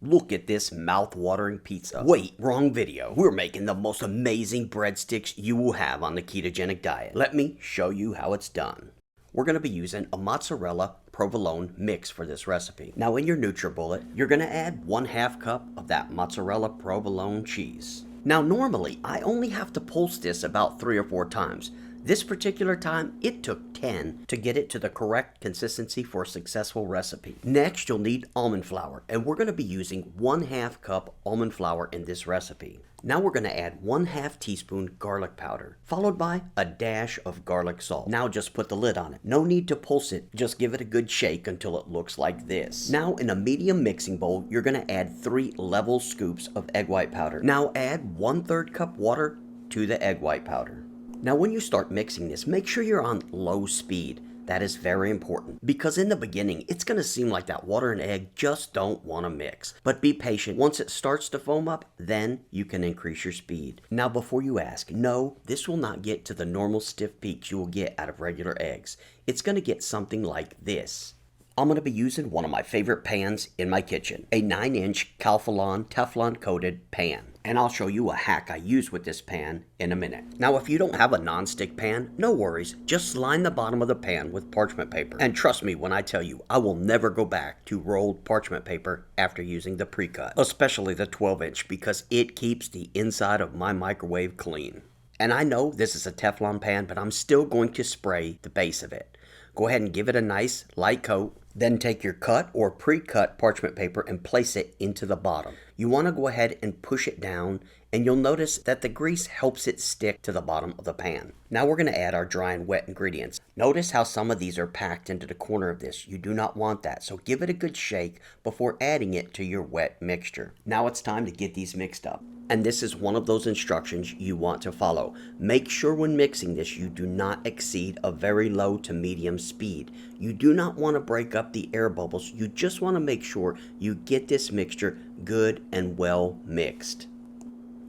Look at this mouth-watering pizza. Wait, wrong video. We're making the most amazing breadsticks you will have on the ketogenic diet. Let me show you how it's done. We're going to be using a mozzarella provolone mix for this recipe. Now in your NutriBullet, you're going to add 1/2 cup of that mozzarella provolone cheese. Now normally, I only have to pulse this about 3 or 4 times. This particular time, it took 10 to get it to the correct consistency for a successful recipe. Next, you'll need almond flour, and we're going to be using 1/2 cup almond flour in this recipe. Now we're going to add 1/2 teaspoon garlic powder, followed by a dash of garlic salt. Now just put the lid on it. No need to pulse it, just give it a good shake until it looks like this. Now in a medium mixing bowl, you're going to add 3 level scoops of egg white powder. Now add 1/3 cup water to the egg white powder. Now when you start mixing this, make sure you're on low speed. That is very important because in the beginning, it's going to seem like that water and egg just don't want to mix. But be patient. Once it starts to foam up, then you can increase your speed. Now before you ask, no, this will not get to the normal stiff peaks you will get out of regular eggs. It's going to get something like this. I'm going to be using one of my favorite pans in my kitchen, a 9-inch Calphalon Teflon coated pan. And I'll show you a hack I use with this pan in a minute. Now if you don't have a non-stick pan, no worries, just line the bottom of the pan with parchment paper. And trust me when I tell you, I will never go back to rolled parchment paper after using the pre-cut, especially the 12-inch because it keeps the inside of my microwave clean. And I know this is a Teflon pan, but I'm still going to spray the base of it. Go ahead and give it a nice light coat. Then take your cut or pre-cut parchment paper and place it into the bottom. You want to go ahead and push it down, and you'll notice that the grease helps it stick to the bottom of the pan. Now we're going to add our dry and wet ingredients. Notice how some of these are packed into the corner of this. You do not want that, so give it a good shake before adding it to your wet mixture. Now it's time to get these mixed up. And this is one of those instructions you want to follow. Make sure when mixing this, you do not exceed a very low to medium speed. You do not want to break up the air bubbles. You just want to make sure you get this mixture good and well mixed.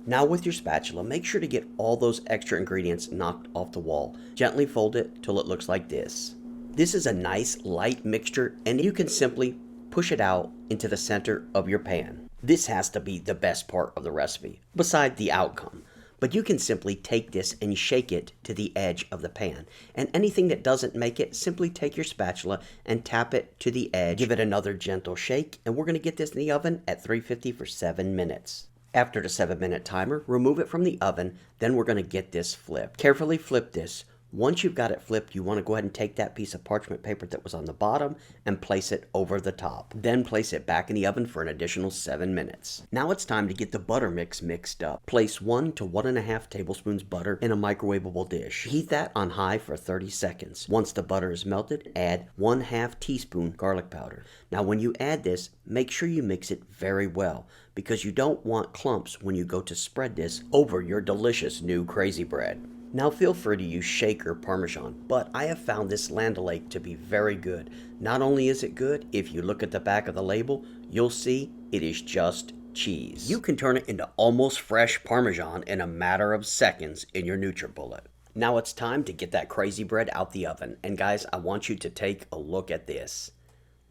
Now with your spatula, make sure to get all those extra ingredients knocked off the wall. Gently fold it till it looks like this. This is a nice light mixture, and you can simply push it out into the center of your pan. This has to be the best part of the recipe, beside the outcome. But you can simply take this and shake it to the edge of the pan. And anything that doesn't make it, simply take your spatula and tap it to the edge. Give it another gentle shake, and we're going to get this in the oven at 350 for 7 minutes. After the 7-minute timer, remove it from the oven, then we're going to get this flipped. Carefully flip this. Once you've got it flipped, you want to go ahead and take that piece of parchment paper that was on the bottom and place it over the top. Then place it back in the oven for an additional 7 minutes. Now it's time to get the butter mix mixed up. Place 1 to 1.5 tablespoons butter in a microwavable dish. Heat that on high for 30 seconds. Once the butter is melted, add 1/2 teaspoon garlic powder. Now when you add this, make sure you mix it very well because you don't want clumps when you go to spread this over your delicious new crazy bread. Now feel free to use shaker Parmesan, but I have found this Land O'Lakes to be very good. Not only is it good, if you look at the back of the label, you'll see it is just cheese. You can turn it into almost fresh Parmesan in a matter of seconds in your NutriBullet. Now it's time to get that crazy bread out the oven. And guys, I want you to take a look at this.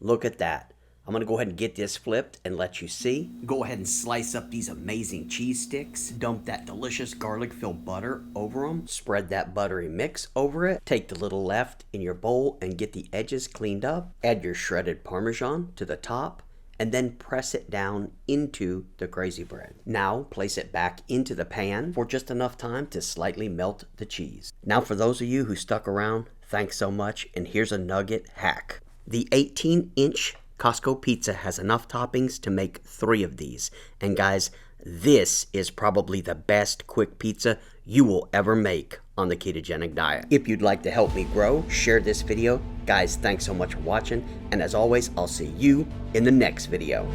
Look at that. I'm going to go ahead and get this flipped and let you see. Go ahead and slice up these amazing cheese sticks. Dump that delicious garlic-filled butter over them. Spread that buttery mix over it. Take the little left in your bowl and get the edges cleaned up. Add your shredded Parmesan to the top and then press it down into the crazy bread. Now place it back into the pan for just enough time to slightly melt the cheese. Now for those of you who stuck around, thanks so much, and here's a nugget hack. The 18-inch Costco pizza has enough toppings to make 3 of these. And guys, this is probably the best quick pizza you will ever make on the ketogenic diet. If you'd like to help me grow, share this video. Guys, thanks so much for watching. And as always, I'll see you in the next video.